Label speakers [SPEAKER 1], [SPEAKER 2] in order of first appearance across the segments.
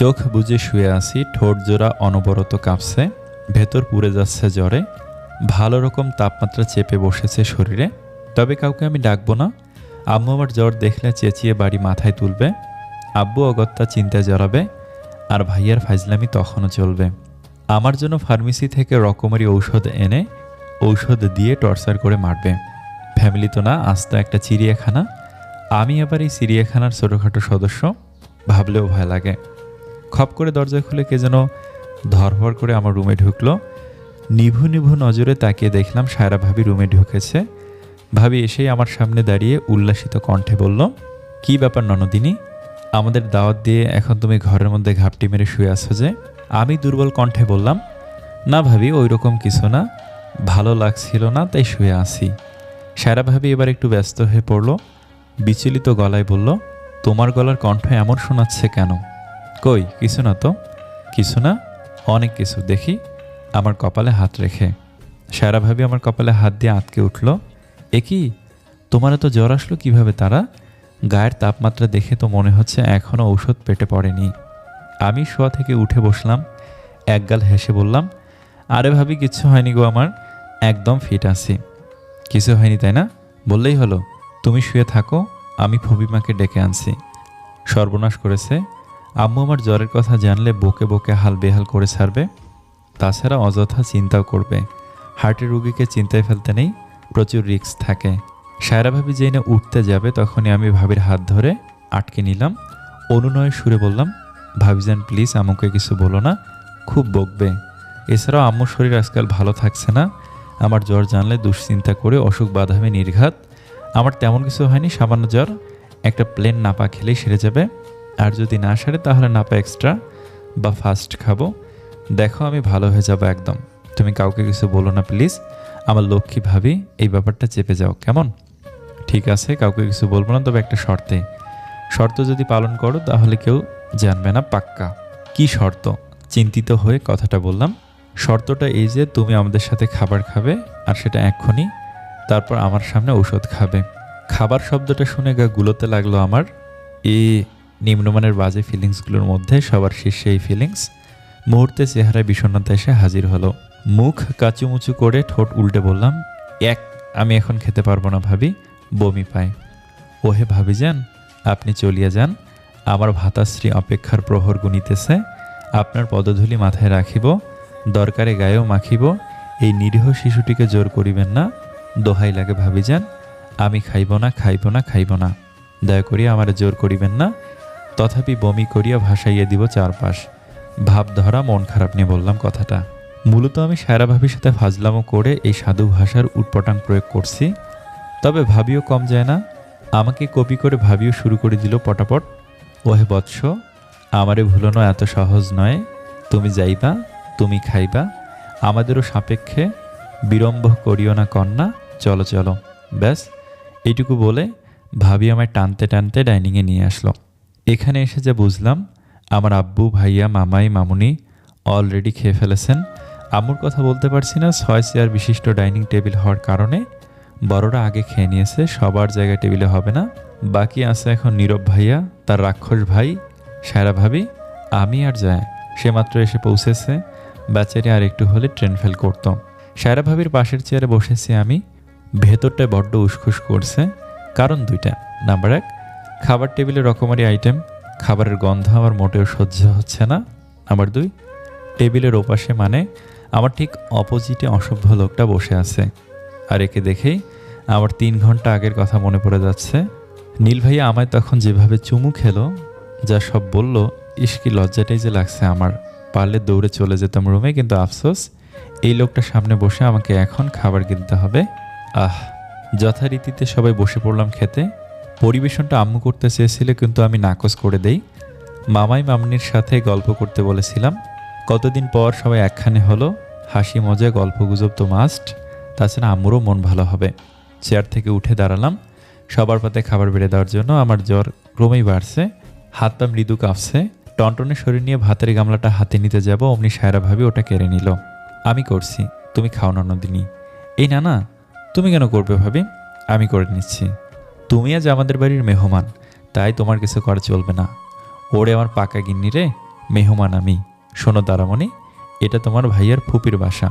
[SPEAKER 1] চোখ বুজে শুয়ে আছি, ঠোঁট জোড়া অনবরত কাঁপছে, ভেতর পুড়ে যাচ্ছে জ্বরে, ভালো রকম তাপমাত্রা চেপে বসেছে শরীরে। তবে কাউকে আমি ডাকবো না। আম্মু আমার জ্বর দেখলে চেঁচিয়ে বাড়ি মাথায় তুলবে, আব্বু অগত্যা চিন্তায় জড়াবে, আর ভাইয়ার ফাজলামি তখনও চলবে। আমার জন্য ফার্মেসি থেকে রকমারি ঔষধ এনে ঔষধ দিয়ে টর্চার করে মারবে। ফ্যামিলি তো না, আস্ত একটা চিড়িয়াখানা। আমি আবার এই চিড়িয়াখানার ছোটোখাটো সদস্য, ভাবলেও ভয় লাগে। খপ করে দরজা খুলে কে যেন ধরফর করে আমার রুমে ঢুকলো। নিভু নিভু নজরে তাকিয়ে দেখলাম সায়রা ভাবি রুমে ঢুকেছে। ভাবি এসেই আমার সামনে দাঁড়িয়ে উল্লাসিত কণ্ঠে বলল, কি ব্যাপার ননদিনী, আমাদের দাওয়াত দিয়ে এখন তুমি ঘরের মধ্যে ঘাপটি মেরে শুয়ে আছো যে? আমি দুর্বল কণ্ঠে বললাম, না ভাবি, ওই রকম কিছু না, ভালো লাগছিল না তাই শুয়ে আছি। সায়রা ভাবি এবার একটু ব্যস্ত হয়ে পড়ল, বিচলিত গলায় বলল, তোমার গলার কণ্ঠ এমন শোনাচ্ছে কেন? কই কিছু না তো। কিছু না? অনেক কিছু। দেখি আমার কপালে হাত রেখে। সায়রা ভাবি আমার কপালে হাত দিয়ে আটকে উঠল। এ কি, তোমার তো জ্বর আসলো কিভাবে তারা? গায়ের তাপমাত্রা দেখে তো মনে হচ্ছে এখনও ঔষধ পেটে পড়েনি। আমি শোয়া থেকে উঠে বসলাম, একগাল হেসে বললাম, আরে ভাবি কিচ্ছু হয়নি গো, আমার একদম ফিট আছি। কিছু হয়নি তাই না? বললেই হলো। তুমি শুয়ে থাকো, আমি ফবিমাকে ডেকে আনছি। সর্বনাশ করেছে, আম্মু আমার জ্বরের কথা জানলে বকে বকে হাল বেহাল করে ছাড়বে। তাছাড়া অযথা চিন্তাও করবে। হার্টের রুগীকে চিন্তায় ফেলতে নেই, প্রচুর রিস্ক থাকে। সায়রা ভাবি যেই না উঠতে যাবে তখনই আমি ভাবির হাত ধরে আটকে নিলাম। অনুনয়ের সুরে বললাম, ভাবিজান প্লিজ আম্মুকে কিছু বলো না, খুব বকবে। এছাড়াও আম্মুর শরীর আজকাল ভালো থাকছে না, আমার জ্বর জানলে দুশ্চিন্তা করে অসুখ বাঁধাবে নির্ঘাত। আমার তেমন কিছু হয়নি, সামান্য জ্বর, একটা প্লেন নাপা খেলেই সেরে যাবে। আর যদি না সারে তাহলে নাপা এক্সট্রা বা ফাস্ট খাবো। দেখো আমি ভালো হয়ে যাব একদম। তুমি কাউকে কিছু বলো না প্লিজ, আমার লক্ষ্মী ভাবি, এই ব্যাপারটা চেপে যাও কেমন? ঠিক আছে, কাউকে কিছু বলবো না, তবে একটা শর্তে। শর্ত যদি পালন করো তাহলে কেউ জানবে না, পাক্কা? কি শর্ত? চিন্তিত হয়ে কথাটা বললাম। শর্তটা এই যে তুমি আমাদের সাথে খাবার খাবে, আর সেটা এক্ষুনি, তারপর আমার সামনে ঔষধ খাবে। খাবার শব্দটা শুনে গা গুলোতে লাগলো আমার। এই নিম্নমানের বাজে ফিলিংসগুলোর মধ্যে সবার শীর্ষে এই ফিলিংস। মুহূর্তে চেহারায় বিষণ্ণতা এসে হাজির হলো। মুখ কাচুমুচু করে ঠোঁট উল্টে বললাম, আমি এখন খেতে পারবো না ভাবি, বমি পায়। ওহে ভাবি যান, আপনি চলিয়া যান, আমার ভাতাশ্রী অপেক্ষার প্রহর গুনিতেছে। আপনার পদধূলি মাথায় রাখিব, দরকারে গায়েও মাখিব। এই নিরীহ শিশুটিকে জোর করিবেন না, দোহাই লাগে ভাবি যান, আমি খাইব না, খাইব না, খাইব না, দয়া করিয়া আমার জোর করিবেন না। তথাপি বমি করিয়া ভাসাইয়া দিব চারপাশ। ভাব ধরা মন খারাপ নিয়ে বললাম কথাটা। মূলত আমি সায়রা ভাবির সাথে ফাজলামো করে এই সাধু ভাষার উটপটাং প্রয়োগ করছি। তবে ভাবিও কম যায় না, আমাকে কপি করে ভাবিও শুরু করে দিল পটাপট। ওহে বৎস, আমারে ভুলানো এত সহজ নয়। তুমি যাইবা, তুমি খাইবা, আমাদেরও সাপেক্ষে বিড়ম্ব করিও না কন্যা, চলো চলো। ব্যাস এইটুকু বলে ভাবি আমায় টানতে টানতে ডাইনিংয়ে নিয়ে আসলো। এখানে এসে যা বুঝলাম, আমার আব্বু, ভাইয়া, মামাই, মামুনি অলরেডি খেয়ে ফেলেছেন। আম্মুর কথা বলতে পারছি না, 6 চেয়ার বিশিষ্ট ডাইনিং টেবিল হওয়ার কারণে বড়রা আগে খেয়ে নিয়েছে, সবার জায়গায় টেবিলে হবে না। বাকি আছে এখন নীরব ভাইয়া, তার রাক্ষস ভাই, সায়রা ভাবি, আমি আর যায়। সে মাত্র এসে পৌঁছেছে, বেচারি আর একটু হলে ট্রেন ফেল করত। সায়রা ভাবির পাশের চেয়ারে বসেছি আমি। ভেতরটায় বড্ড উসখুস করছে, কারণ দুইটা। নাম্বার 1, খাবার টেবিলে রকমারি আইটেম, খাবারের গন্ধ আমার মোটেও সহ্য হচ্ছে না। নাম্বার 2, টেবিলের ওপাশে মানে আমার ঠিক অপোজিটে অসভ্য লোকটা বসে আছে। আর একে দেখেই আমার 3 ঘন্টা আগের কথা মনে পড়ে যাচ্ছে। নীল ভাইয়া আমায় তখন যেভাবে চুমু খেলো, যা সব বলল, ইস্কি লজ্জাটাই যে লাগছে আমার। পারলে দৌড়ে চলে যেতাম রুমে, কিন্তু আফসোস, এই লোকটার সামনে বসে আমাকে এখন খাবার কিনতে হবে। যথারীতিতে সবাই বসে পড়লাম খেতে। পরিবেশনটা আম্মু করতে চেয়েছিল, কিন্তু আমি নাকচ করে দেই। মামাই মামনির সাথে গল্প করতে বলেছিলাম। কতদিন পর সবাই একখানে হলো, হাসি মজা গল্প গুজব তো মাস্ট। তাছাড়া আম্মুরও মন ভালো হবে। চেয়ার থেকে উঠে দাঁড়ালাম সবার পাতে খাবার বেড়ে দেওয়ার জন্য। আমার জ্বর ক্রমেই বাড়ছে, হাত পা মৃদু কাঁপছে। টনটনে শরীর নিয়ে ভাতের গামলাটা হাতে নিতে যাব, অমনি সায়রা ভাবি ওটা কেড়ে নিল। আমি করছি, তুমি খাও না নন্দিনী। এই না না, তুমি কেন করবে ভাবি? আমি করে নিচ্ছি। তুমি আজ আমাদের বাড়ির মেহমান, তাই তোমার কিছু করা চলবে না। ওরে আমার পাকা গিন্নি রে, মেহমান আমি। শোনো দারামণি, এটা তোমার ভাইয়ার ফুপির বাসা।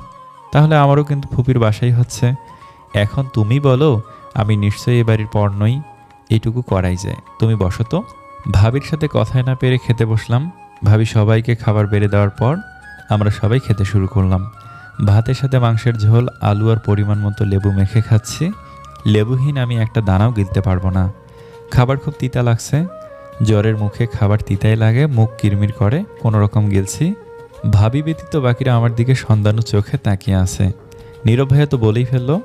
[SPEAKER 1] তাহলে আমারও কিন্তু ফুপির বাসাই হচ্ছে। এখন তুমি বলো, আমি নিশ্চয়ই এ বাড়ির পর নই। এইটুকু করাই যায়। তুমি বসো তো। ভাবির সাথে কথায় না পেরে খেতে বসলাম। ভাবি সবাইকে খাবার বেড়ে দেওয়ার পর আমরা সবাই খেতে শুরু করলাম। ভাতের সাথে মাংসের ঝোল, আলু আর পরিমাণ মতো লেবু মেখে খাচ্ছি। লেবুহীন আমি একটা দানাও গিলতে পারবো না। খাবার খুব তিতা লাগছে। জ্বরের মুখে খাবার তিতাই লাগে, মুখ কিরমির করে, কোনো রকম গিলছি। ভাবি ব্যতীত বাকিরা আমার দিকে সন্ধানু চোখে তাকিয়ে আছে। নীরব ভাইয়া তো বলেই ফেললো,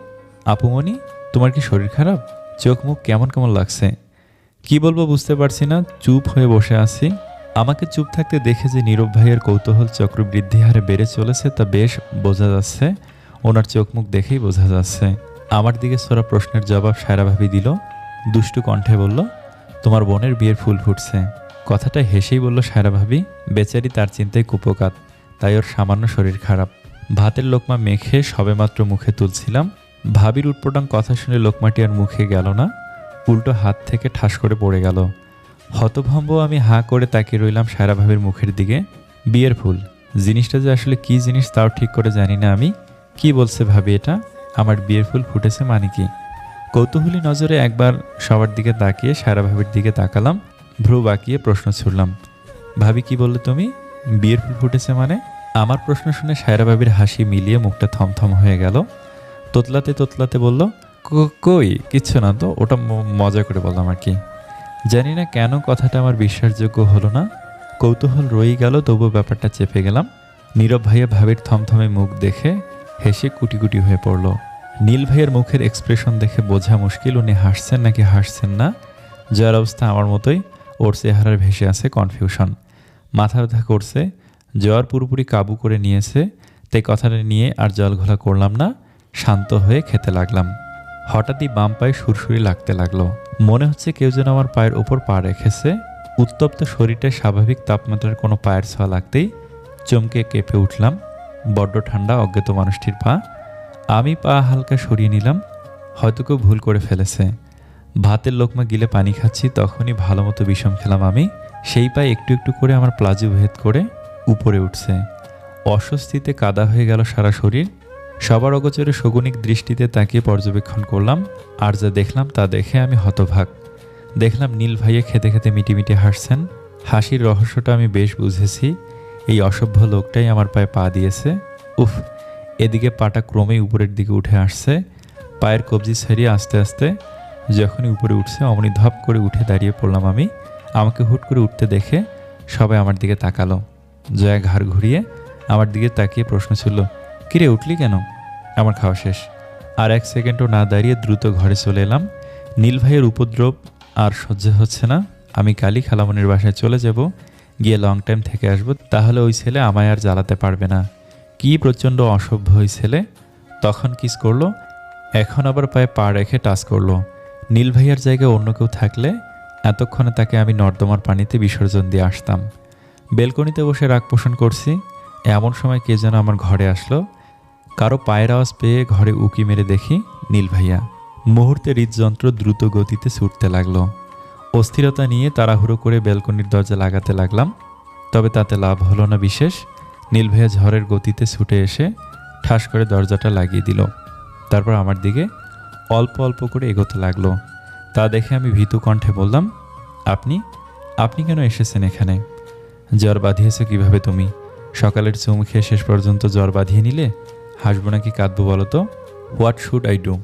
[SPEAKER 1] আপুমণি তোমার কি শরীর খারাপ? চোখ মুখ কেমন কেমন লাগছে। কি বলবো বুঝতে পারছি না, চুপ হয়ে বসে আছি। আমাকে চুপ থাকতে দেখে যে নীরব ভাইয়ের কৌতূহল চক্রবৃদ্ধি হারে বেড়ে চলেছে তা বেশ বোঝা যাচ্ছে। ওনার চোখ মুখ দেখেই বোঝা যাচ্ছে। আমার দিকে ছোড়া প্রশ্নের জবাব সায়রা ভাবি দিল। দুষ্টু কণ্ঠে বলল, তোমার বোনের বিয়ের ফুল ফুটছে। কথাটা হেসেই বলল সায়রা ভাবি। বেচারি তার চিন্তায় কুপোকাত, তাই ওর সামান্য শরীর খারাপ। ভাতের লোকমা মেখে সবেমাত্র মুখে তুলছিলাম। ভাবির উটপটাং কথা শুনে লোকমাটি আর মুখে গেল না, উল্টো হাত থেকে ঠাস করে পড়ে গেল। হতভম্ব আমি হাঁ করে তাকিয়ে রইলাম সায়রা ভাবির মুখের দিকে। বিয়ের ফুল জিনিসটা যে আসলে কি জিনিস তাও ঠিক করে জানি না আমি। কি বলছে ভাবি এটা? আমার বিয়ের ফুল ফুটেছে মানে কি? কৌতূহলী নজরে একবার সবার দিকে তাকিয়ে সায়রা ভাবির দিকে তাকালাম। ভ্রু বাঁকিয়ে প্রশ্ন ছুড়লাম, ভাবি কি বললে তুমি? বিয়ের ফুল ফুটেছে মানে? আমার প্রশ্ন শুনে সায়রা ভাবির হাসি মিলিয়ে মুখটা থমথম হয়ে গেল। তোতলাতে তোতলাতে বলল, কই কিচ্ছু না তো, ওটা মজা করে বললাম আর কি। জানি না কেন কথাটা আমার বিশ্বাসযোগ্য হলো না। কৌতূহল রয়েই গেল, তবুও ব্যাপারটা চেপে গেলাম। নীরব ভাইয়া ভাবির থমথমে মুখ দেখে হেসে কুটি কুটি হয়ে পড়ল। নীল ভাইয়ের মুখের এক্সপ্রেশন দেখে বোঝা মুশকিল উনি হাসছেন নাকি হাসছেন না। যার অবস্থা আমার মতোই, ওর চেহারার ভেসে আছে কনফিউশন। মাথা ব্যথা করছে, জ্বর পুরোপুরি কাবু করে নিয়েছে। তাই কথাটা নিয়ে আর জল ঘোলা করলাম না, শান্ত হয়ে খেতে লাগলাম। হঠাৎই বাম পায়ে সুরসুরি লাগতে লাগলো। মনে হচ্ছে কেউ যেন আমার পায়ের ওপর পা রেখেছে। উত্তপ্ত শরীরটায় স্বাভাবিক তাপমাত্রার কোনো পায়ের ছোঁয়া লাগতেই চমকে কেঁপে উঠলাম। বড্ড ঠান্ডা অজ্ঞাত মানুষটির পা। আমি পা হালকা সরিয়ে নিলাম, হয়তো কেউ ভুল করে ফেলেছে। ভাতের লোকমা গিলে পানি খাচ্ছি, তখনই ভালো মতো বিষম খেলাম আমি। সেই পায়ে একটু একটু করে আমার প্লাজো ভেদ করে উপরে উঠছে। অস্বস্তিতে কাদা হয়ে গেল সারা শরীর। সবার অগোচরে শগুনিক দৃষ্টিতে তাকিয়ে পর্যবেক্ষণ করলাম। আর যা দেখলাম তা দেখে আমি হতভাগ। দেখলাম নীল ভাইয়া খেতে খেতে মিটিমিটি হাসছেন। হাসির রহস্যটা আমি বেশ বুঝেছি। এই অসভ্য লোকটাই আমার পায়ে পা দিয়েছে। উফ! এদিকে পাটা ক্রমেই উপরের দিকে উঠে আসছে। পায়ের কবজি ছাড়িয়ে আস্তে আস্তে যখনই উপরে উঠছে অমনি ধপ করে উঠে দাঁড়িয়ে পড়লাম আমি। আমাকে হুট করে উঠতে দেখে সবাই আমার দিকে তাকালো। জয়া ঘাড় ঘুরিয়ে আমার দিকে তাকিয়ে প্রশ্ন ছিল, কিরে উঠলি কেন? আমার খাওয়া শেষ। আর এক সেকেন্ডও না দাঁড়িয়ে দ্রুত ঘরে চলে এলাম। নীল ভাইয়ের উপদ্রব আর সহ্য হচ্ছে না। আমি কালই খালামনির বাসায় চলে যাব, গিয়ে লং টাইম থেকে আসবো, তাহলে ওই ছেলে আমায় আর জ্বালাতে পারবে না। কি প্রচণ্ড অসভ্য ওই ছেলে। তখন কিস করলো, এখন আবার পায়ে পা রেখে টাচ করলো। নীল ভাইয়ার জায়গায় অন্য কেউ থাকলে এতক্ষণে তাকে আমি নর্দমার পানিতে বিসর্জন দিয়ে আসতাম। বেলকনিতে বসে রাগ পোষণ করছি, এমন সময় কে যেন আমার ঘরে আসলো। কারো পায়ের আওয়াজ পেয়ে ঘরে উকি মেরে দেখি নীল ভাইয়া। মুহূর্তে হৃদযন্ত্র দ্রুত গতিতে ছুটতে লাগলো। অস্থিরতা নিয়ে তাড়াহুড়ো করে বেলকনির দরজা লাগাতে লাগলাম, তবে তাতে লাভ হলো না বিশেষ। নীল ভাইয়া ঝড়ের গতিতে ছুটে এসে ঠাস করে দরজাটা লাগিয়ে দিল। তারপর আমার দিকে অল্প অল্প করে এগোতে লাগলো। তা দেখে আমি ভীতু কণ্ঠে বললাম, আপনি আপনি কেন এসেছেন এখানে? জ্বর বাঁধিয়েছ কিভাবে তুমি? সকালের চুম খেয়ে শেষ পর্যন্ত জ্বর বাঁধিয়ে নিলে? হাসবো নাকি কাঁদবো বলো তো? What should I do?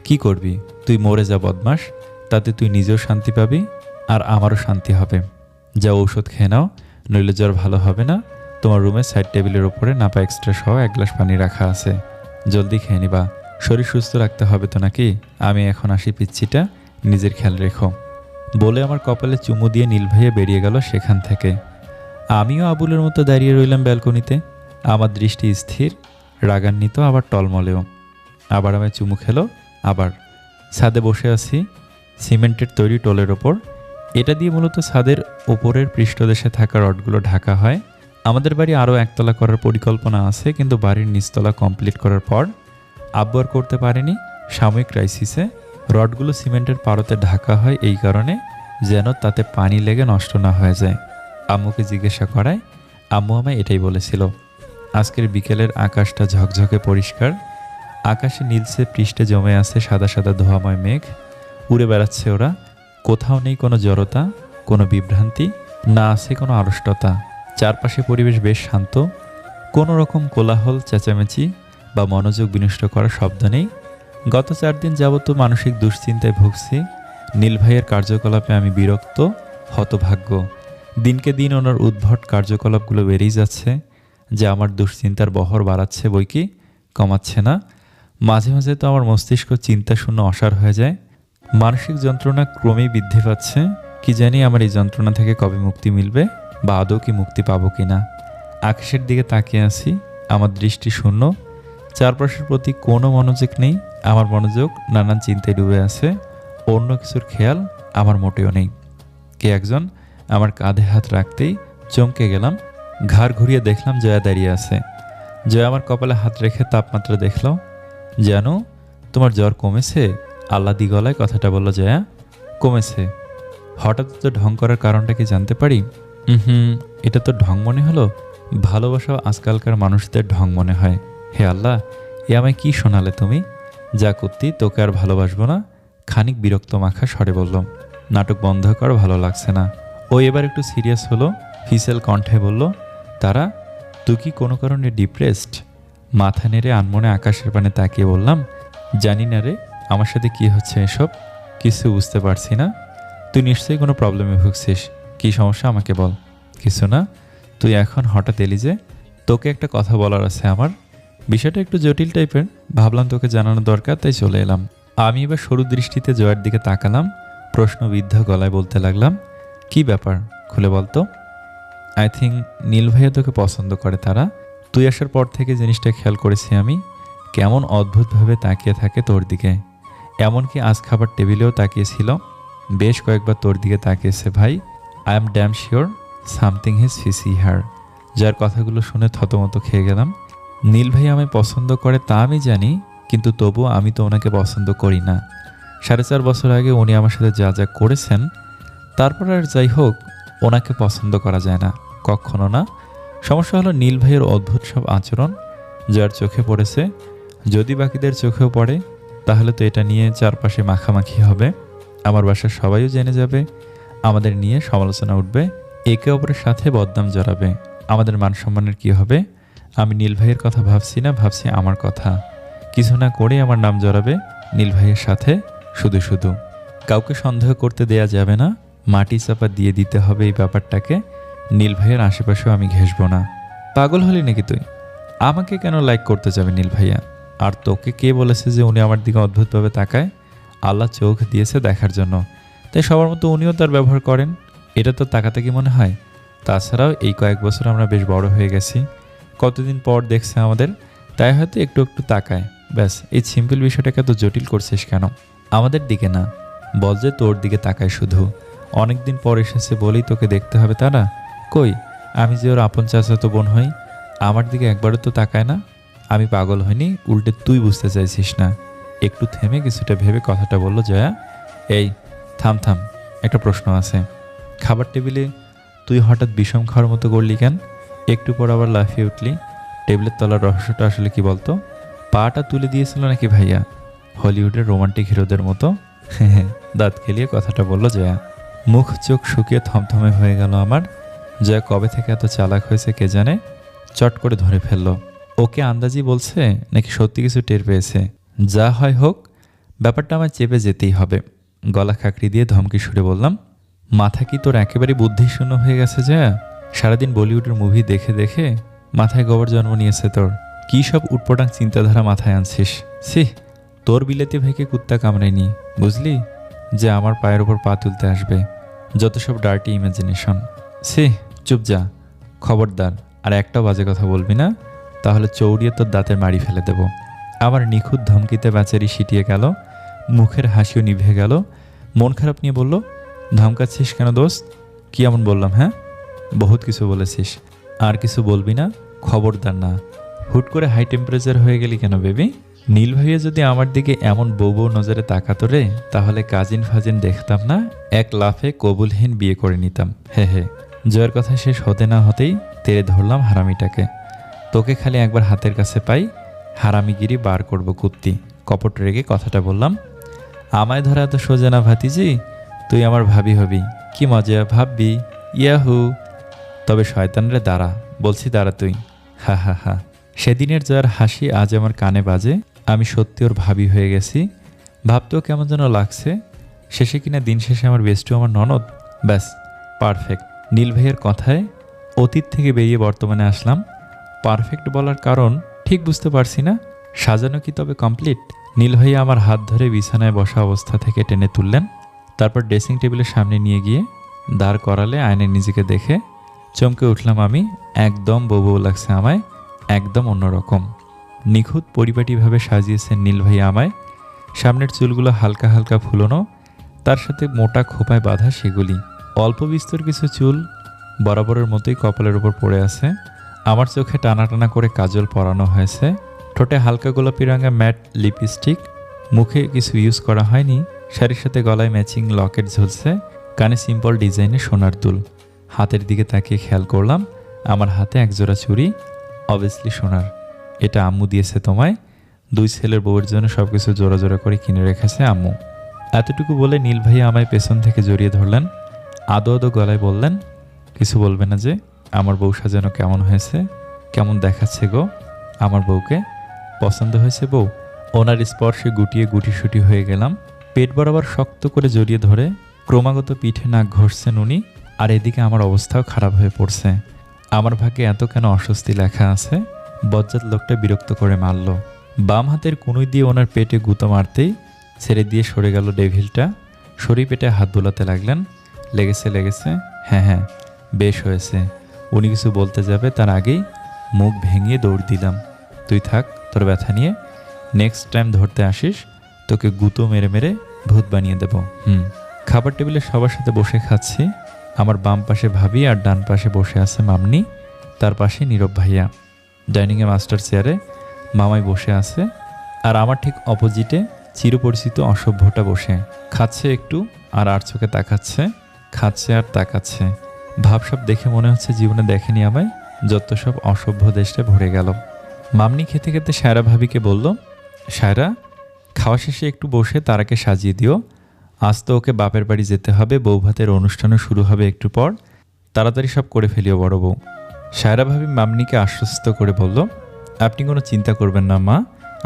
[SPEAKER 1] কি করবি? তুই মরে যা বদমাস, তাতে তুই নিজেও শান্তি পাবি আর আমারও শান্তি হবে। যা ঔষধ খেয়ে নাও, নইলে জ্বর ভালো হবে না। তোমার রুমে সাইড টেবিলের ওপরে নাপা এক্সট্রা সহ এক গ্লাস পানি রাখা আছে, জলদি খেয়ে নিবা। শরীর সুস্থ রাখতে হবে তো নাকি? আমি এখন আসি পিচ্ছিটা, নিজের খেয়াল রেখো। বলে আমার কপালে চুমু দিয়ে নীল ভাইয়া বেরিয়ে গেল সেখান থেকে। আমিও আবুলের মতো দাঁড়িয়ে রইলাম ব্যালকনিতে। আমার দৃষ্টি স্থির, রাগান্বিত আবার টলমলেও। আবার আমায় চুমু খেলো। আবার ছাদে বসে আছি সিমেন্টের তৈরি টোলের ওপর। এটা দিয়ে মূলত ছাদের ওপরের পৃষ্ঠদেশে থাকা রডগুলো ঢাকা হয়। আমাদের বাড়ি আরও একতলা করার পরিকল্পনা আছে, কিন্তু বাড়ির নিচতলা কমপ্লিট করার পর আব্বু আর করতে পারেনি। সাময়িক ক্রাইসিসে রডগুলো সিমেন্টের পারতে ঢাকা হয় এই কারণে যেন তাতে পানি লেগে নষ্ট না হয়ে যায়। আম্মুকে জিজ্ঞাসা করায় আম্মু আমায় এটাই বলেছিল। আজকের বিকেলের আকাশটা ঝকঝকে পরিষ্কার। আকাশে নীলসে পৃষ্ঠে জমে আছে সাদা সাদা ধোঁয়াময় মেঘ। উড়ে বেড়াচ্ছে ওরা। কোথাও নেই কোনো জড়তা, কোনো বিভ্রান্তি, না আছে কোনো আড়ষ্টতা। চারপাশে পরিবেশ বেশ শান্ত। কোনো রকম কোলাহল, চেঁচামেচি বা মনোযোগ বিনষ্ট করার শব্দ নেই। গত 4 দিন যাবত মানসিক দুশ্চিন্তায় ভুগছি। নীল ভাইয়ের কার্যকলাপে আমি বিরক্ত, হতভাগ্য। দিনকে দিন ওনার উদ্ভট কার্যকলাপগুলো বেড়েই যাচ্ছে, যে আমার দুশ্চিন্তার বহর বাড়াচ্ছে বই কি কমাচ্ছে না। মাঝে মাঝে তো আমার মস্তিষ্ক চিন্তাশূন্য অসাড় হয়ে যায়। মানসিক যন্ত্রণা ক্রমেই বৃদ্ধি পাচ্ছে। কি জানি আমার এই যন্ত্রণা থেকে কবে মুক্তি মিলবে, বা আদৌ কি মুক্তি পাবো কি না। আকাশের দিকে তাকিয়ে আছি, আমার দৃষ্টি শূন্য। চারপাশের প্রতি কোনো মনোযোগ নেই। আমার মনোযোগ নানান চিন্তায় ডুবে আছে। অন্য কিছুর খেয়াল আমার মোটেও নেই। কে একজন আমার কাঁধে হাত রাখতেই চমকে গেলাম। ঘাড় ঘুরিয়ে দেখলাম জয়া দাঁড়িয়ে আছে। জয়া আমার কপালে হাত রেখে তাপমাত্রা দেখল। জানো, তোমার জ্বর কমেছে? আহ্লাদি গলায় কথাটা বলল জয়া। কমেছে? হঠাৎ তো ঢং করার কারণটা কি জানতে পারি? এটা তো ঢং মনে হলো। ভালোবাসাও আজকালকার মানুষদের ঢং মনে হয়। হে আল্লাহ, এ আমায় কি শোনালে তুমি? যা করতি, তোকে আর ভালোবাসবো না। খানিক বিরক্ত মাখা স্বরে বললাম। নাটক বন্ধ কর, ভালো লাগছে না। ও এবার একটু সিরিয়াস হলো। ফিসেল কণ্ঠে বলল, তারা তুই কি কোনো কারণে ডিপ্রেসড? মাথা নেড়ে আনমনে আকাশের পানে তাকিয়ে বললাম, জানি না রে, আমার সাথে কি হচ্ছে এসব কিছু বুঝতে পারছি না। তুই নিশ্চয়ই কোনো প্রবলেমে ভুগছিস। কি সমস্যা আমাকে বল। কিছু না। তুই এখন হঠাৎ এলি যে? তোকে একটা কথা বলার আছে আমার। বিষয়টা একটু জটিল টাইপের, ভাবলাম তোকে জানানো দরকার, তাই চলে এলাম। আমি এবার সরু দৃষ্টিতে জয়ের দিকে তাকালাম। প্রশ্নবিদ্ধ গলায় বলতে লাগলাম, কি ব্যাপার, খুলে বলতো। আই থিঙ্ক নীল ভাইয়া তোকে পছন্দ করে। তারা তুই আসার পর থেকে জিনিসটা খেয়াল করেছি আমি। কেমন অদ্ভুতভাবে তাকিয়ে থাকে তোর দিকে। এমনকি আজ খাবার টেবিলেও তাকিয়েছিল। বেশ কয়েকবার তোর দিকে তাকিয়েছে ভাই। I am damn sure something is fishy here. যার কথাগুলো শুনে থতমত খেয়ে গেলাম। নীল ভাই আমায় পছন্দ করে তা আমি জানি, কিন্তু তবুও আমি তো ওনাকে পছন্দ করি না। 4.5 বছর আগে উনি আমার সাথে যা যা করেছেন, তারপর আর যাই হোক, ওনাকে পছন্দ করা যায় না, কখনো না। সমস্যা হলো নীল ভাইয়ের অদ্ভুত সব আচরণ যার চোখে পড়েছে। যদি বাকিদের চোখেও পড়ে, তাহলে তো এটা নিয়ে চারপাশে মাখামাখি হবে। আমার বাসার সবাইও জেনে যাবে। আমাদের নিয়ে সমালোচনা উঠবে। একে অপরের সাথে বদনাম জড়াবে। আমাদের মান সম্মানের কী হবে? আমি নীল ভাইয়ের কথা ভাবছি না, ভাবছি আমার কথা। কিছু না করে আমার নাম জড়াবে নীল ভাইয়ের সাথে। শুধু শুধু কাউকে সন্দেহ করতে দেয়া যাবে না। মাটি চাপা দিয়ে দিতে হবে এই ব্যাপারটাকে। নীল ভাইয়ের আশেপাশেও আমি ঘেঁষব না। পাগল হলি নাকি তুই? আমাকে কেন লাইক করতে যাবে নীল ভাইয়া? আর তোকে কে বলেছে যে উনি আমার দিকে অদ্ভুতভাবে তাকায়? আল্লাহ চোখ দিয়েছে দেখার জন্য, তাই সবার মতো উনিও তার ব্যবহার করেন। এটা তো তাকাতাকি মনে হয়। তাছাড়াও এই কয়েক বছর আমরা বেশ বড় হয়ে গেছি। কতদিন পর দেখছে আমাদের, তাই হয়তো একটু একটু তাকায়। ব্যাস, এই সিম্পল বিষয়টাকে এত জটিল করছিস কেন? আমাদের দিকে না, বল যে তোর দিকে তাকায় শুধু। অনেক দিন পর এসেছে বলেই তোকে দেখতে হবে তারা? কই, আমি যে ওর আপন চাচাতো বোন হই, আমার দিকে একবারও তো তাকায় না। আমি পাগল হইনি, উল্টে তুই বুঝতে চাইছিস না। একটু থেমে কিছুটা ভেবে কথাটা বলল জয়া। এই থাম থাম, একটা প্রশ্ন আছে। খাবার টেবিলে তুই হঠাৎ বিষম খাওয়ার মতো করলি কেন? একটু পর আবার লাফিয়ে উঠলি। টেবিলের তলার রহস্যটা আসলে কি বলতো? পাটা তুলে দিয়েছিল নাকি ভাইয়া? হলিউডের রোমান্টিক হিরোদের মতো। হ্যাঁ, দাঁত খেলিয়ে কথাটা বলল জয়া। মুখ চোখ শুকিয়ে থমথমে হয়ে গেল আমার। জয়া কবে থেকে এত চালাক হয়েছে কে জানে। চট করে ধরে ফেলল। ওকে আন্দাজি বলছে নাকি সত্যি কিছু টের পেয়েছে? যা হয় হোক, ব্যাপারটা আমার চেপে যেতেই হবে। গলা খাকড়ি দিয়ে ধমকি সুরে বললাম, মাথা কি তোর একেবারে বুদ্ধিশূন্য হয়ে গেছে জয়া? সারাদিন বলিউডের মুভি দেখে দেখে মাথায় গোবর জন্ম নিয়েছে তোর। কী সব উটপটাং চিন্তাধারা মাথায় আনছিস? ছি, তোর বিলেতি ভাইকে কুত্তা কামড়ায়নি, বুঝলি, যে আমার পায়ের ওপর পা তুলতে আসবে। যত সব ডার্টি ইমাজিনেশন। ছি, চুপ যা, খবরদার। আর একটাও বাজে কথা বলবি না, তাহলে চৌড়িয়ে তোর দাঁতের মাড়ি ফেলে দেব। আমার নিখুঁত ধমকিতে বেচারি সিটিয়ে গেল। মুখের হাসিও নিভে গেল। মন খারাপ নিয়ে বলল, ধমকাচ্ছিস কেন দোস্ত? কি এমন বললাম? হ্যাঁ, বহুত কিছু বলেছিস। আর কিছু বলবি না, খবরদার না। হুট করে হাই টেম্পারেচার হয়ে গেলি কেন বেবি? নীল ভাইয়া যদি আমার দিকে এমন বউ বউ নজরে তাকাতো রে, তাহলে কাজিন ফাজিন দেখতাম না, এক লাফে কবুলহীন বিয়ে করে নিতাম। হে হে। জয়ের কথা শেষ হতে না হতেই তেড়ে ধরলাম হারামিটাকে। তোকে খালি একবার হাতের কাছে পাই, হারামিগিরি বার করব কুত্তি। কপট রেগে কথাটা বললাম। আমায় ধরা এত সোজা না ভাতিজি, তুই আমার ভাবি হবি। কি মজা ভাববি, ইয়াহু। তবে শয়তানরে দাঁড়া, বলছি দাঁড়া তুই। হা হা হা। সেদিনের জয়ার হাসি আজ আমার কানে বাজে। আমি সত্যি ওর ভাবি হয়ে গেছি। ভাবতেও কেমন যেন লাগছে। শেষে কিনা দিন শেষে আমার বেস্টু আমার ননদ। ব্যাস, পারফেক্ট। নীল ভাইয়ের কথায় অতীত থেকে বেরিয়ে বর্তমানে আসলাম। পারফেক্ট বলার কারণ ঠিক বুঝতে পারছি না। সাজানো কি তবে কমপ্লিট? নীল ভাইয়া আমার হাত ধরে বিছানায় বসা অবস্থা থেকে টেনে তুললেন। তারপর ড্রেসিং টেবিলের সামনে নিয়ে গিয়ে দাঁড় করালে আয়নায় নিজেকে দেখে চমকে উঠলাম আমি। একদম বউ লাগছে আমায়, একদম অন্যরকম। নিখুঁত পরিপাটিভাবে সাজিয়েছেন নীল ভাইয়া আমায়। সামনের চুলগুলো হালকা হালকা ফুলনো, তার সাথে মোটা খোপায় বাঁধা সেগুলি। অল্প বিস্তর কিছু চুল বরাবরের মতোই কপালের উপর পড়ে আছে। আমার চোখে টানা টানা করে কাজল পরানো হয়েছে। ঠোঁটে হালকা গোলাপি রঙের ম্যাট লিপস্টিক। মুখে কিছু ইউজ করা হয়নি। শাড়ির সাথে গলায় ম্যাচিং লকেট ঝুলছে। কানে সিম্পল ডিজাইনের সোনার দুল। হাতের দিকে তাকিয়ে খেয়াল করলাম আমার হাতে একজোড়া চুড়ি, অবভিয়াসলি সোনার। এটা আম্মু দিয়েছে তোমায়। দুই ছেলের বউয়ের জন্য সব কিছু জোড়া জোড়া করে কিনে রেখেছে আম্মু। এতটুকু বলে নীল ভাইয়া আমায় পেছন থেকে জড়িয়ে ধরলেন। আদো আদো গলায় বললেন, কিছু বলবে না যে? আমার বউ সাজানো কেমন হয়েছে? কেমন দেখাচ্ছে গো আমার বউকে? পছন্দ হয়েছে বউ? ওনার স্পর্শে গুটিয়ে গুটিসুটি হয়ে গেলাম। পেট বরাবর শক্ত করে জড়িয়ে ধরে ক্রমাগত পিঠে নাক ঘষছেন উনি। আর এদিকে আমার অবস্থাও খারাপ হয়ে পড়ছে। আমার ভাগ্যে এত কেন অস্বস্তি লেখা আছে? বজ্জাত লোকটা বিরক্ত করে মারল। বাম হাতের কনুই দিয়ে ওনার পেটে গুঁতো মারতেই ছেড়ে দিয়ে সরে গেল ডেভিলটা। সরি পেটে হাত বোলাতে লাগলেন। লেগেছে লেগেছে, হ্যাঁ হ্যাঁ বেশ হয়েছে। উনি কিছু বলতে যাবে তার আগেই মুখ ভেঙিয়ে দৌড় দিলাম। তুই থাক তোর ব্যথা নিয়ে, নেক্সট টাইম ধরতে আসিস তোকে গুঁতো মেরে মেরে ভূত বানিয়ে দেব। খাবার টেবিলে সবার সাথে বসে খাচ্ছি। আমার বাম পাশে ভাবি আর ডান পাশে বসে আছে মামনি, তার পাশে নীরব ভাইয়া। ডাইনিংয়ে মাস্টার চেয়ারে মামাই বসে আছে। আর আমার ঠিক অপোজিটে চিরপরিচিত অসভ্যটা বসে খাচ্ছে একটু আর চোখে তাকাচ্ছে, খাচ্ছে আর তাকাচ্ছে। ভাবসাব দেখে মনে হচ্ছে জীবনে দেখেনি আমায়। যত সব অসভ্য দেশটা ভরে গেল। মামনি খেতে খেতে সায়রা ভাবিকে বলল, সায়রা খাওয়া শেষে একটু বসে তারাকে সাজিয়ে দিও। আজ তো ওকে বাপের বাড়ি যেতে হবে, বউ ভাতের অনুষ্ঠানও শুরু হবে একটু পর। তাড়াতাড়ি সব করে ফেলিও বড় বউ। সায়রা ভাবি মামনিকে আশ্বস্ত করে বলল, আপনি কোনো চিন্তা করবেন না মা,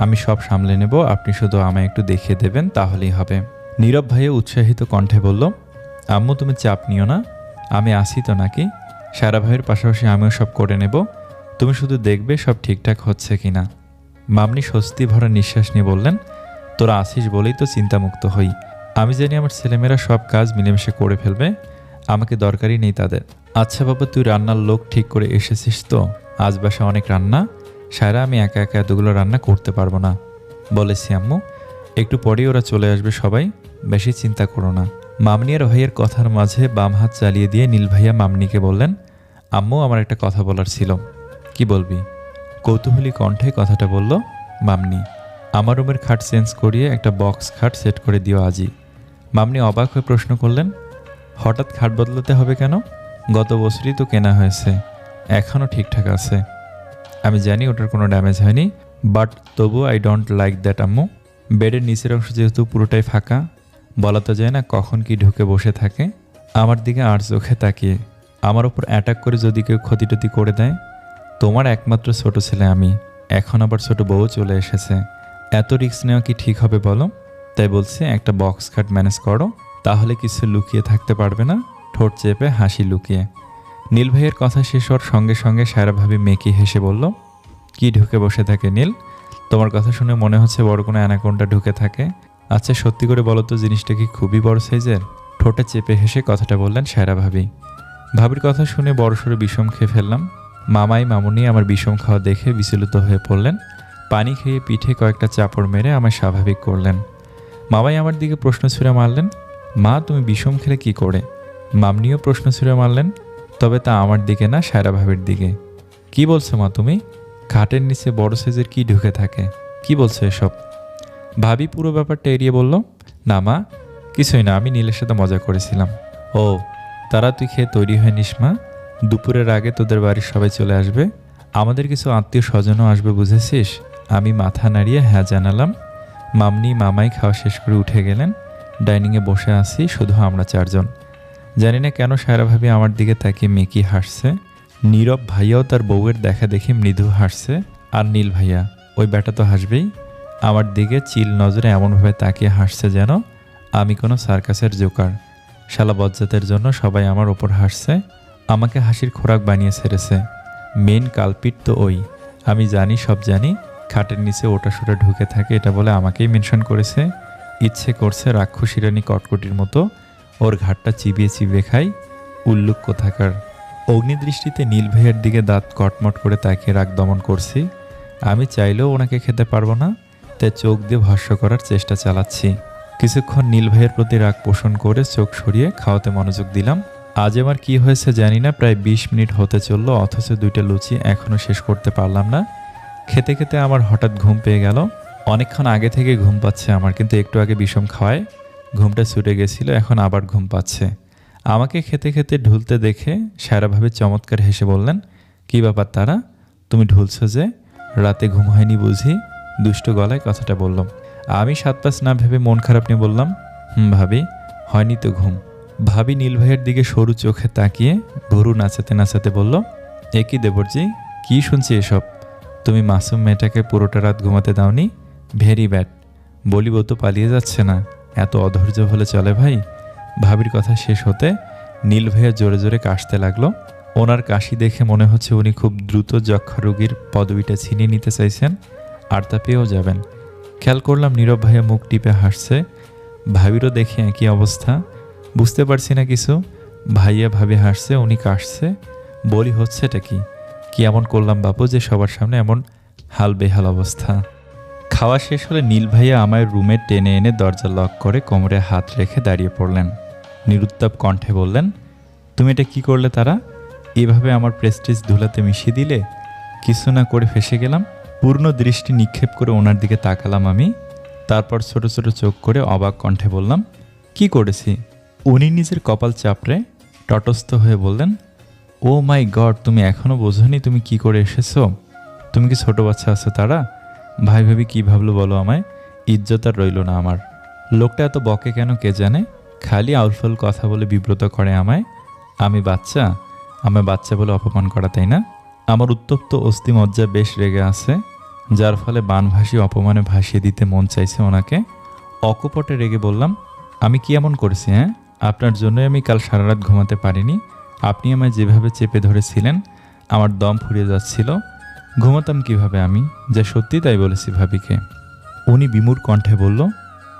[SPEAKER 1] আমি সব সামলে নেব। আপনি শুধু আমায় একটু দেখিয়ে দেবেন তাহলেই হবে। নীরব ভাইও উৎসাহিত কণ্ঠে বলল, আম্মু তুমি চাপ নিও না, আমি আসি তো নাকি। সায়রা ভাইয়ের পাশাপাশি আমিও সব করে নেব, তুমি শুধু দেখবে সব ঠিকঠাক হচ্ছে কিনা। মামনি স্বস্তি ভরা নিঃশ্বাস নিয়ে বললেন, তোরা আসিস বলেই তো চিন্তামুক্ত হই। আমি জানি আমার ছেলেমেয়েরা সব কাজ মিলেমিশে করে ফেলবে, আমাকে দরকারই নেই তাদের। আচ্ছা বাবা তুই রান্নার লোক ঠিক করে এসেছিস তো? আজ বাসা অনেক রান্না, সায়রা আমি একা একা এতগুলো রান্না করতে পারবো না। বলেছি আম্মু, একটু পরেই ওরা চলে আসবে সবাই, বেশি চিন্তা করো না। মামনি আর ভাইয়ের কথার মাঝে বাম হাত চালিয়ে দিয়ে নীল ভাইয়া মামনিকে বললেন, আম্মু আমার একটা কথা বলার ছিল। কি বলবি? কৌতূহলী কণ্ঠে কথাটা বলল মামনি। আমার রুমের খাট চেঞ্জ করিয়ে একটা বক্স খাট সেট করে দিও আজই। মামনি অবাক হয়ে প্রশ্ন করলেন, হঠাৎ খাট বদলাতে হবে কেন? গত বছরই তো কেনা হয়েছে, এখনও ঠিকঠাক আছে। আমি জানি ওটার কোনো ড্যামেজ হয়নি, বাট তবু আই ডোন্ট লাইক দ্যাট আম্মু। বেডের নিচের অংশ যেহেতু পুরোটাই ফাঁকা, বলা তো যায় না কখন কি ঢুকে বসে থাকে। আমার দিকে আর চোখে তাকিয়ে আমার ওপর অ্যাটাক করে যদি কেউ ক্ষতিটতি করে দেয়। তোমার একমাত্র ছোট ছেলে আমি, এখন আবার ছোট বউ চলে এসেছে, এত রিস্ক নেওয়া কি ঠিক হবে বলো? তাই বলছি একটা বক্স খাট ম্যানেজ করো, তাহলে কিছু লুকিয়ে থাকতে পারবে না। ঠোঁট চেপে হাসি লুকিয়ে। নীল ভাইয়ের কথা শেষ হওয়ার সঙ্গে সঙ্গে সায়রা ভাবি মেকি হেসে বলল, কি ঢুকে বসে থাকে নীল? তোমার কথা শুনে মনে হচ্ছে বড় কোনো অ্যানাকোন্ডা ঢুকে থাকে। আচ্ছা সত্যি করে বলো তো, জিনিসটা কি খুবই বড় সাইজের? ঠোঁটে চেপে হেসে কথাটা বললেন সায়রা ভাবি। ভাবির কথা শুনে বড়সড় বিষম খেয়ে ফেললাম। মামাই মামুনি আমার বিষম খাওয়া দেখে বিচলিত হয়ে পড়লেন। পানি খেয়ে পিঠে কয়েকটা চাপড় মেরে আমায় স্বাভাবিক করলেন। মামাই আমার দিকে প্রশ্ন ছুঁড়ে মারলেন, মা তুমি বিষম খেলে কি করে? মামনিও প্রশ্ন ছুঁড়ে মারলেন, তবে তা আমার দিকে না, সায়রা ভাবির দিকে। কি বলছো মা তুমি? খাটের নিচে বড় সাইজের কি ঢুকে থাকে? কি বলছো এসব? ভাবি পুরো ব্যাপারটা এড়িয়ে বলল, না মা কিছুই না, আমি নীলের সাথে মজা করেছিলাম। ও তারা তুই খেয়ে তৈরি হয়ে নিস মা, দুপুরের আগে তোদের বাড়ির সবাই চলে আসবে, আমাদের কিছু আত্মীয় স্বজনও আসবে, বুঝেছিস? আমি মাথা নাড়িয়ে হ্যাঁ জানালাম। মামনি মামাই খাওয়া শেষ করে উঠে গেলেন। ডাইনিংয়ে বসে আছি শুধু আমরা চারজন। জানি না কেন সায়রা ভাবি আমার দিকে তাকিয়ে মেকি হাসছে। নীরব ভাইয়াও তার বউয়ের দেখা দেখে মৃদু হাসছে। আর নীল ভাইয়া, ওই ব্যাটা তো হাসবেই, আমার দিকে চিল নজরে এমনভাবে তাকিয়ে হাসছে যেন আমি কোনো সার্কাসের জোকার। শালা বজ্জাতের জন্য সবাই আমার ওপর হাসছে, আমাকে হাসির খোরাক বানিয়ে ছেড়েছে। মেন কালপিট তো ওই, আমি জানি, সব জানি। খাটের নিচে ওটা ঢুকে থাকে এটা বলে আমাকেই মেনশন করেছে। ইচ্ছে করছে রাক্ষসী রানী কটকটির মতো ওর ঘাটটা চিবিয়ে চিবিয়ে খাই। উল্লুক কোথাকার। অগ্নিদৃষ্টিতে নীল ভাইয়ের দিকে দাঁত কটমট করে তাকিয়ে রাগ দমন করছি। আমি চাইলেও ওনাকে খেতে পারবো না, তাই চোখ দিয়ে ভস্য করার চেষ্টা চালাচ্ছি। কিছুক্ষণ নীল ভাইয়ের প্রতি রাগ পোষণ করে চোখ সরিয়ে খাওয়াতে মনোযোগ দিলাম। আজ আমার কি হয়েছে জানি না, প্রায় 20 মিনিট হতে চললো অথচ 2টা লুচি এখনও শেষ করতে পারলাম না। খেতে খেতে আমার হঠাৎ ঘুম পেয়ে গেল। অনেকক্ষণ আগে থেকে ঘুম পাচ্ছে আমার, কিন্তু একটু আগে বিষম খাওয়ায় ঘুমটা ছুটে গেছিল, এখন আবার ঘুম পাচ্ছে। আমাকে খেতে খেতে ঢুলতে দেখে সায়রাভাবে চমৎকার হেসে বললেন, কি ব্যাপার তারা, তুমি ঢুলছো যে? রাতে ঘুম হয়নি বুঝি? দুষ্ট গলায় কথাটা বললাম। আমি 7-5 না ভেবে মন খারাপ নিয়ে বললাম, ভাবি, হয়নি তো ঘুম। ভাবি নীল ভাইয়ের দিকে সরু চোখে তাকিয়ে ভুরু নাচাতে নাচাতে বলল, এ কি দেবরজি, কি শুনছি এসব? তুমি মাসুম মেয়েটাকে পুরোটা রাত ঘুমাতে দাওনি? Very bad. বলিব তো পালিয়ে যাচ্ছে না, এত অধৈর্য হলে চলে ভাই? ভাবির কথা শেষ হতে নীল ভাইয়া জোরে জোরে কাশতে লাগলো। ওনার কাশি দেখে মনে হচ্ছে উনি খুব দ্রুত যক্ষা রোগীর পদবিটা ছিনিয়ে নিতে চাইছেন, আর তা পেয়েও যাবেন। খেয়াল করলাম নীরব ভাইয়া মুখ টিপে হাসছে। ভাবিরও দেখে একই অবস্থা। বুঝতে পারছি না কিছু। ভাইয়া ভাবি হাসছে, উনি কাশছে। বলি হচ্ছেটা কি? কি এমন করলাম বাপু যে সবার সামনে এমন হাল বেহাল অবস্থা? খাওয়া শেষ হলে নীল ভাইয়া আমায় রুমে টেনে এনে দরজা লক করে কোমরে হাত রেখে দাঁড়িয়ে পড়লেন। নিরুত্তাপ কণ্ঠে বললেন, তুমি এটা কি করলে তারা? এভাবে আমার প্রেস্টিজ ধুলাতে মিশিয়ে দিলে? কিছু না করে ফেসে গেলাম। পূর্ণ দৃষ্টি নিক্ষেপ করে ওনার দিকে তাকালাম আমি। তারপর ছোট ছোট চোখ করে অবাক কণ্ঠে বললাম, কি করেছি? উনি নিজের কপাল চাপড়ে তটস্থ হয়ে বললেন, ও মাই গড, তুমি এখনও বোঝোনি তুমি কি করে এসেছো? তুমি কি ছোট বাচ্চা আছো তারা? ভাই ভাবি কি ভাবলো বলো আমায়? ইজ্জত আর রইল না আমার। লোকটা এত বকে কেন কে জানে, খালি আউলফল কথা বলে বিব্রত করে আমায়। আমি বাচ্চা, আমায় বাচ্চা বলে অপমান করা, তাই না? আমার উত্তপ্ত অস্থিমজ্জা বেশ রেগে আছে, যার ফলে বানভাসী অপমানে ভাসিয়ে দিতে মন চাইছে ওনাকে। অকপটে রেগে বললাম, আমি কি এমন করেছি? হ্যাঁ, আপনার জন্যই আমি কাল সারা রাত ঘুমাতে পারিনি। আপনি আমায় যেভাবে চেপে ধরেছিলেন আমার দম ফুরিয়ে যাচ্ছিল। ঘুমাতাম কিভাবে আমি? যা সত্যি তাই বলেছি ভাবিকে। উনি বিমূঢ় কণ্ঠে বলল,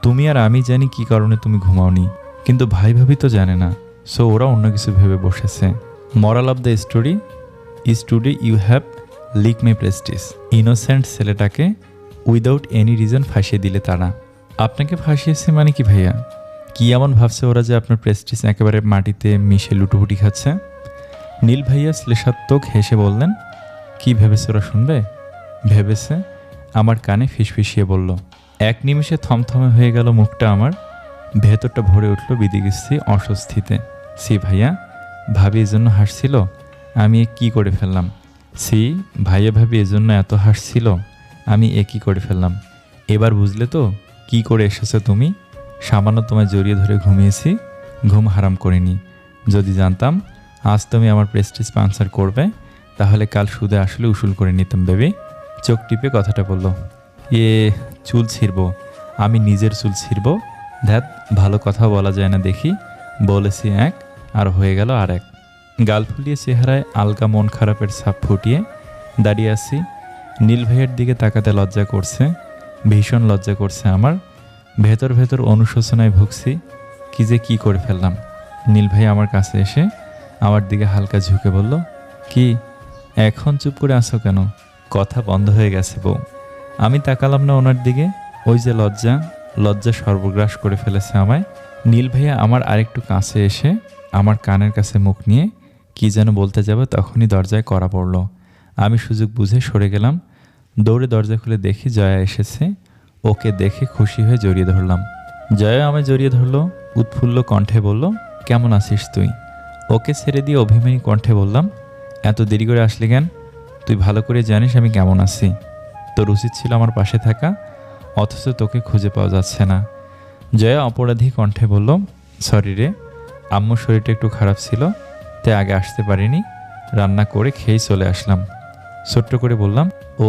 [SPEAKER 1] তুমি আর আমি জানি কি কারণে তুমি ঘুমাওনি, কিন্তু ভাই ভাবি তো জানে না, সো ওরা অন্য কিছু ভেবে বসেছে। Moral of the story is today you have lick my prestige. Innocent ছেলেটাকে উইদাউট এনি রিজন ফাঁসিয়ে দিলে তারা। আপনাকে ফাঁসিয়েছে মানে কি ভাইয়া? কি এমন ভাবছে ওরা যে আপনার প্রেস্টিজ একেবারে মাটিতে মিশে লুটোপুটি খাচ্ছে? নীল ভাইয়া শ্লেষাত্মক হেসে বললেন, কি ভেবেছে ওরা শুনবে? ভেবেছে? আমার কানে ফিসফিসিয়ে বলল। এক নিমিষে থমথমে হয়ে গেল মুখটা আমার। ভেতরটা ভরে উঠল বিদিকিস্তি অস্বস্তিতে। সি ভাইয়া, ভাবি এজন্য হাসছিল? আমি এ কী করে ফেললাম? সি ভাইয়া, ভাবি এজন্য এত হাসছিল? আমি এ কী করে ফেললাম? এবার বুঝলে তো কি করে এসেছো তুমি? সামান্য তোমায় জড়িয়ে ধরে ঘুমিয়েছি, ঘুম হারাম করিনি। যদি জানতাম আজ তুমি আমার প্রেস্টিজ পাঞ্চার করবে, তাহলে কাল সুদে আসলে উসুল করে নিতাম বেবি। চোখ টিপে কথাটা বলল, চুল ছিঁড়ব? আমি নিজের চুল ছিঁড়ব? ধ্যাত, ভালো কথা বলা যায় না দেখি। বলেছি এক আর হয়ে গেল আর এক। গাল ফুলিয়ে চেহারায় আলগা মন খারাপের ছাপ ফুটিয়ে দাঁড়িয়ে আছি। নীল ভাইয়ের দিকে তাকাতে লজ্জা করছে, ভীষণ লজ্জা করছে আমার। ভেতর ভেতর অনুশোচনায় ভুগছি। কি যে কি করে ফেললাম। নীল ভাই আমার কাছে এসে আমার দিকে হালকা ঝুঁকে বলল, কি এখন চুপ করে আছো কেন? কথা বন্ধ হয়ে গেছে বউ। আমি তাকালাম না ওনার দিকে। ওই যে লজ্জা, লজ্জা সর্বগ্রাস করে ফেলেছে আমায়। নীল ভাইয়া আমার আরেকটু কাছে এসে আমার কানের কাছে মুখ নিয়ে কি যেন বলতে যাবে, তখনই দরজায় কড়া পড়ল। আমি সুযোগ বুঝে সরে গেলাম। দৌড়ে দরজা খুলে দেখি জয়া এসেছে। ওকে দেখে খুশি হয়ে জড়িয়ে ধরলাম। জয়া আমায় জড়িয়ে ধরলো, উৎফুল্ল কণ্ঠে বলল, কেমন আছিস তুই? ওকে ছেড়ে দিয়ে অভিমানী কণ্ঠে বললাম, এত দেরি করে আসলি কেন? তুই ভালো করে জানিস আমি কেমন আছি। তোর উচিত ছিল আমার পাশে থাকা, অথচ তোকে খুঁজে পাওয়া যাচ্ছে না। জয়া অপরাধী কণ্ঠে বলল, সরি রে, আম্মুর শরীরটা একটু খারাপ ছিল, তাই আগে আসতে পারিনি, রান্না করে খেয়েই চলে আসলাম। ছোট্ট করে বললাম, ও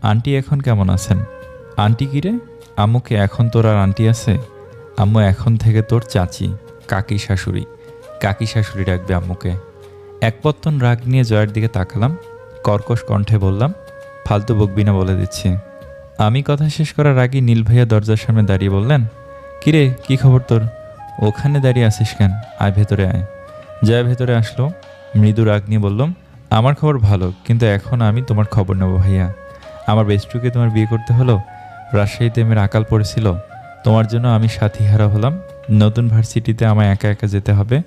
[SPEAKER 1] আন্টি এখন কেমন আছেন? আন্টি কি রে? আম্মুকে এখন তোর আর আন্টি আছে? আম্মু এখন থেকে তোর চাচি, কাকি শাশুড়ি। কাকি শাশুড়ি ডাকবে আম্মুকে। এক পত্তন রাগ নিয়ে জয়ার দিকে তাকালাম, কর্কশ কণ্ঠে বললাম, ফালতু বকবি না বলে দিচ্ছি। আমি কথা শেষ করার আগেই নীল ভাইয়া দরজার সামনে দাঁড়িয়ে বললেন, কিরে কি খবর তোর? ওখানে দাঁড়িয়ে আসিস কেন? আয় ভেতরে আয়। জয়া ভেতরে আসলো, মৃদু রাগ নিয়ে বললাম, আমার খবর ভালো, কিন্তু এখন আমি তোমার খবর নেব ভাইয়া। আমার বেস্টুকে তোমার বিয়ে করতে হলো, রাজশাহীতে মেয়ের আকাল পড়েছিল, তোমার জন্য আমি সাথীহারা হলাম, নতুন ভার্সিটিতে আমায় একা একা যেতে হবে,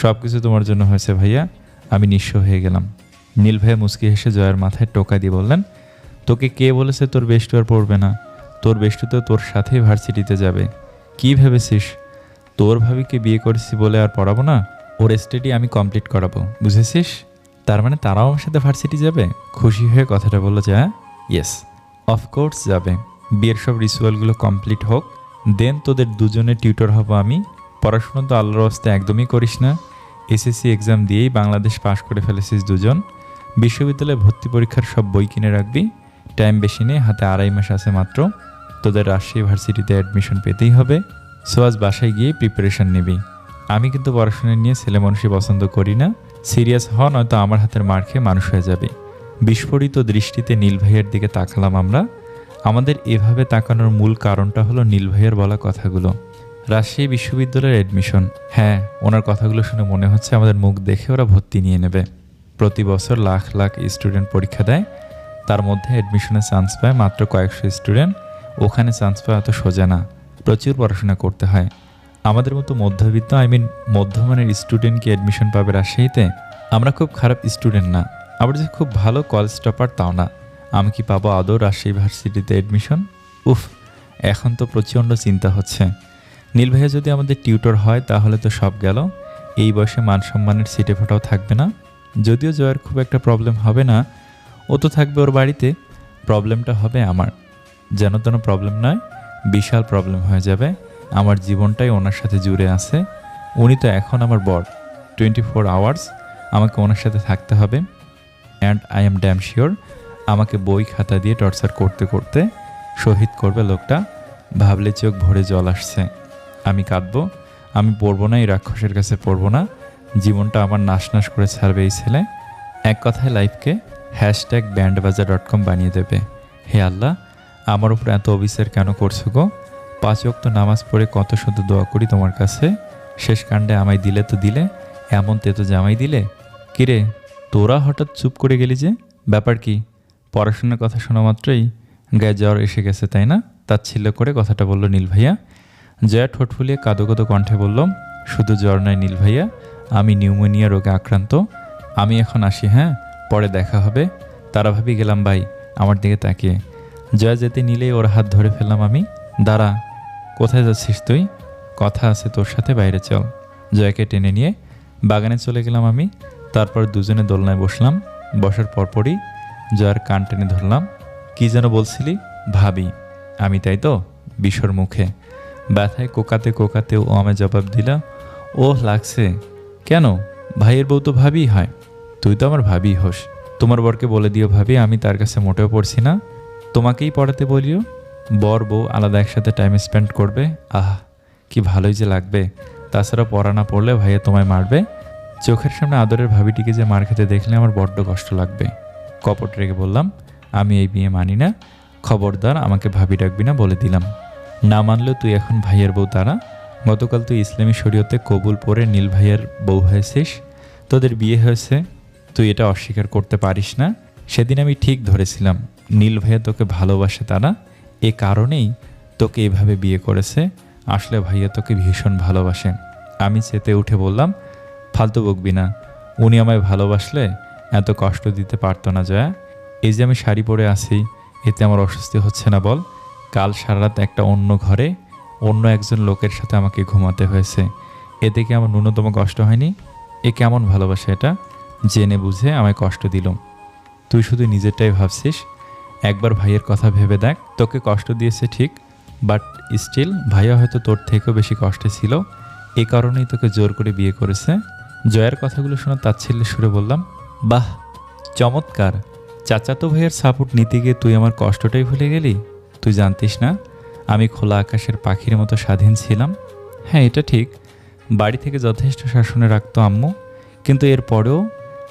[SPEAKER 1] সব কিছু তোমার জন্য হয়েছে ভাইয়া, আমি নিঃস্ব হয়ে গেলাম। নীল ভাইয়া মুচকি হেসে জয়ার মাথায় টোকা দিয়ে বললেন, তোকে কে বলেছে তোর বেষ্টু আর পড়বে না? তোর বেষ্টু তো তোর সাথেই ভার্সিটিতে যাবে। কি ভেবেছিস তোর ভাবিকে বিয়ে করেছি বলে আর পড়াবো না? ওর স্টাডি আমি কমপ্লিট করাবো, বুঝেছিস? তার মানে তারাও আমার সাথে ভার্সিটি যাবে? খুশি হয়ে কথাটা বললো যে ইয়েস, অফকোর্স যাবে। বিয়ের সব রিচুয়ালগুলো কমপ্লিট হোক, দেন তোদের দুজনে টিউটর হব আমি। পড়াশোনা তো আল্লাহর রাস্তায় একদমই করিস না, এসএসসি এক্সাম দিয়েই বাংলাদেশ পাশ করে ফেলেছিস দুজন। বিশ্ববিদ্যালয়ে ভর্তি পরীক্ষার সব বই কিনে রাখবি, টাইম বেশি নেই, হাতে 2.5 মাস আছে মাত্র। তোদের রাজশাহী ভার্সিটিতে অ্যাডমিশন পেতেই হবে, সো আজ বাসায় গিয়ে প্রিপারেশান নিবি। আমি কিন্তু পড়াশোনা নিয়ে ছেলে মানুষই পছন্দ করি না, সিরিয়াস হ, নয়তো আমার হাতের মার খেয়ে মানুষ হয়ে যাবে। বিস্ফোরিত দৃষ্টিতে নীল ভাইয়ের দিকে তাকালাম আমরা। আমাদের এভাবে তাকানোর মূল কারণটা হলো নীল ভাইয়ের বলা কথাগুলো। রাজশাহী বিশ্ববিদ্যালয়ের অ্যাডমিশন, হ্যাঁ, ওনার কথাগুলো শুনে মনে হচ্ছে আমাদের মুখ দেখে ওরা ভর্তি নিয়ে নেবে। প্রতি বছর লাখ লাখ স্টুডেন্ট পরীক্ষা দেয়, তার মধ্যে অ্যাডমিশনের চান্স পায় মাত্র কয়েকশো স্টুডেন্ট। ওখানে চান্স পাওয়া এত সোজা না, প্রচুর পড়াশোনা করতে হয়। আমাদের মতো মধ্যবিত্ত মধ্যমানের স্টুডেন্টকে অ্যাডমিশন পাবে রাজশাহীতে? আমরা খুব খারাপ স্টুডেন্ট না, আবার যে খুব ভালো কলেজ টপার তাও না। আমি কি পাবো আদৌ রাজশাহী ভার্সিটিতে অ্যাডমিশন? উফ, এখন তো প্রচণ্ড চিন্তা হচ্ছে। নীল ভাইয়া যদি আমাদের টিউটর হয় তাহলে তো সব গেল, এই বয়সে মান সম্মানের সিটে ফোটাও থাকবে না। যদিও জয়ের খুব একটা প্রবলেম হবে না, ও তো থাকবে ওর বাড়িতে, প্রবলেমটা হবে আমার। যেন তেন প্রবলেম নয়, বিশাল প্রবলেম হয়ে যাবে। আমার জীবনটাই ওনার সাথে জুড়ে আছে, উনি তো এখন আমার বর। 24 আওয়ার্স আমাকে ওনার সাথে থাকতে হবে, and I am damn sure আমাকে বই খাতা দিয়ে টর্চার করতে করতে শহীদ করবে লোকটা। ভাবলে চোখ ভরে জল আসছে। আমি কাঁদবো, আমি পড়বো না, এই রাক্ষসের কাছে পড়বো না। জীবনটা আমার নাশ নাশ করে ছাড়বে এই ছেলে। এক কথায় লাইফকে #bandbaza.com বানিয়ে দেবে। হে আল্লাহ, আমার উপর এত অবিচার কেন করছো গো? 5 ওয়াক্ত নামাজ পড়ে কত শুধু দোয়া করি তোমার কাছে, শেষ কাণ্ডে আমায় দিলে তো দিলে, এমন তেতো জামাই দিলে। কিরে তোরা হঠাৎ চুপ করে গেলি যে, ব্যাপার কি? পড়াশোনার কথা শোনা মাত্রই গায়ে জ্বর এসে গেছে তাই না? তাচ্ছিল্য করে কথাটা বলল নীল ভাইয়া। জয়া ঠোঁট ফুলিয়ে কাঁদো কাঁদো কণ্ঠে বলল, শুধু জ্বর নয় নীল ভাইয়া, আমি নিউমোনিয়া রোগে আক্রান্ত। আমি এখন আসি, হ্যাঁ, পরে দেখা হবে। তারা ভাবি গেলাম ভাই আমার দিকে তাকিয়ে। জয়া যেতে নিলেই ওর হাত ধরে ফেললাম আমি। দাঁড়া, কোথায় যাচ্ছিস তুই? কথা আছে তোর সাথে, বাইরে চল। জয়াকে টেনে নিয়ে বাগানে চলে গেলাম আমি। তারপর দুজনে দোলনায় বসলাম। বসার পরপরই জয়ার কান টেনে ধরলাম। কি যেন বলছিলি? ভাবি। আমি তাই তো, বিশর মুখে ব্যথায় কোকাতে কোকাতে ও আমায় জবাব দিলা, ওহ লাগছে। কেন? ভাইয়ের বউ তো ভাবি হয়, তুই তো আমার ভাবি হোস। তোমার বরকে বলে দিও ভাবি আমি তার কাছে মোটেও পড়ছি না, তোমাকেই পড়াতে বলিও। বর বউ আলাদা একসাথে টাইম স্পেন্ড করবে, আহ কি ভালোই যে লাগবে। তাছাড়া পড়া না পড়লে ভাইয়া তোমায় মারবে। চোখের সামনে আদরের ভাবিটিকে যে মার খেতে দেখলে আমার বড্ড কষ্ট লাগবে। কপট রেখে বললাম, আমি এই বিয়ে মানি না, খবরদার আমাকে ভাবি ডাকবি না বলে দিলাম। না মানলেও তুই এখন ভাইয়ের বউ তারা। গতকাল তুই ইসলামী শরীয়তে কবুল পরে নীল ভাইয়ের বউ হয়েছিস, তোদের বিয়ে হয়েছে, তুই এটা অস্বীকার করতে পারিস না। সেদিন আমি ঠিক ধরেছিলাম নীল ভাইয়া তোকে ভালোবাসে তারা, এ কারণেই তোকে এভাবে বিয়ে করেছে। আসলে ভাইয়া তোকে ভীষণ ভালোবাসে। আমি চেতে উঠে বললাম, ফালতু বকবি না, উনি আমায় ভালোবাসলে এত কষ্ট দিতে পারতো না জয়া। এই যে আমি শাড়ি পরে আছি, এতে আমার অস্বস্তি হচ্ছে না বল? কাল সারা রাত একটা অন্য ঘরে অন্য একজন লোকের সাথে আমাকে ঘুমাতে হয়েছে, এতে কি আমার ন্যূনতম কষ্ট হয়নি? এ কেমন ভালোবাসা এটা? জেনে বুঝে আমায় কষ্ট দিলুম। তুই শুধু নিজেরটাই ভাবছিস। একবার ভাইয়ের কথা ভেবে দেখ। তোকে কষ্ট দিয়েছে ঠিক, বাট স্টিল ভাইয়া হয়তো তোর থেকেও বেশি কষ্টে ছিল। এই কারণেই তোকে জোর করে বিয়ে করেছে। জয়ার কথাগুলো শোনা তাচ্ছিল্যের সুরে বললাম, বাহ, চমৎকার। চাচাতো ভাইয়ের সাপোর্ট নিতে গিয়ে তুই আমার কষ্টটাই ভুলে গেলি? তুই জানতিস না আমি খোলা আকাশের পাখির মতো স্বাধীন ছিলাম? হ্যাঁ, এটা ঠিক, বাড়ি থেকে যথেষ্ট শাসনে রাখতো আম্মু, কিন্তু এরপরেও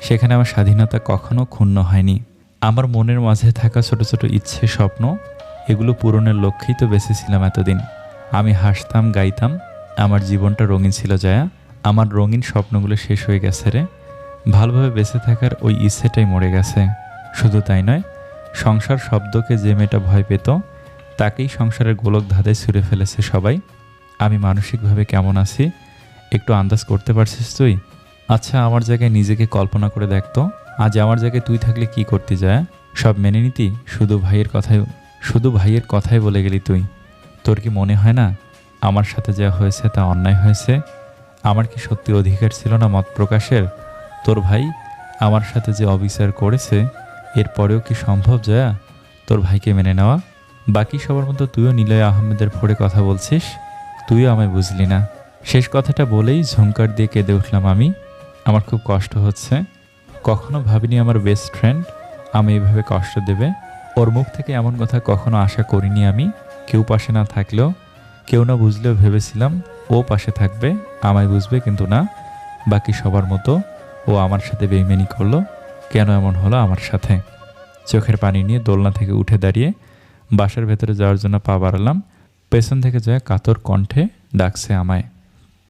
[SPEAKER 1] সেখানে আমার স্বাধীনতা কখনো ক্ষুণ্ণ হয়নি। আমার মনের মাঝে থাকা ছোট ছোট ইচ্ছে, স্বপ্ন, এগুলো পূরণের লক্ষ্যেই তো বেঁচেছিলাম এতদিন। আমি হাসতাম, গাইতাম, আমার জীবনটা রঙিন ছিল জয়া। আমার রঙিন স্বপ্নগুলো শেষ হয়ে গেছে রে। ভালোভাবে বেঁচে থাকার ওই ইচ্ছেটাই মরে গেছে। শুধু তাই নয়, সংসার শব্দকে যে মেয়েটা ভয় পেত, তাকেই সংসারের গোলক ধাঁধায় ছুঁড়ে ফেলেছে সবাই। আমি মানসিকভাবে কেমন আছি একটু আন্দাজ করতে পারছিস তুই? আচ্ছা, আমার জায়গায় নিজেকে কল্পনা করে দেখতো, আজ আমার জায়গায় তুই থাকলে কি করতে যায়? সব মেনে নিতি? শুধু ভাইয়ের কথাই বলে গেলি তুই। তোর কি মনে হয় না আমার সাথে যা হয়েছে তা অন্যায় হয়েছে? আমার কি সত্যি অধিকার ছিল না মত প্রকাশের? তোর ভাই আমার সাথে যে অবিচার করেছে, এরপরেও কি সম্ভব জয়া তোর ভাইকে মেনে নেওয়া? বাকি সবার মতো তুইও নিলয় আহমেদের ফোড়ে কথা বলছিস, তুইও আমায় বুঝলি না। শেষ কথাটা বলেই ঝুমকার দিয়ে কেঁদে উঠলাম আমি। আমার খুব কষ্ট হচ্ছে। কখনো ভাবিনি আমার বেস্ট ফ্রেন্ড আমি এভাবে কষ্ট দেবে। ওর মুখ থেকে এমন কথা কখনো আশা করিনি আমি। কেউ পাশে না থাকলেও, কেউ না বুঝলেও ভেবেছিলাম ও পাশে থাকবে, আমায় বুঝবে, কিন্তু না, বাকি সবার মতো ও আমার সাথে বেইমানি করলো। কেন এমন হলো আমার সাথে? চোখের পানি নিয়ে দোলনা থেকে উঠে দাঁড়িয়ে বাসার ভেতরে যাওয়ার জন্য পা বাড়ালাম। পেছন থেকে জয়া কাতর কণ্ঠে ডাকছে আমায়।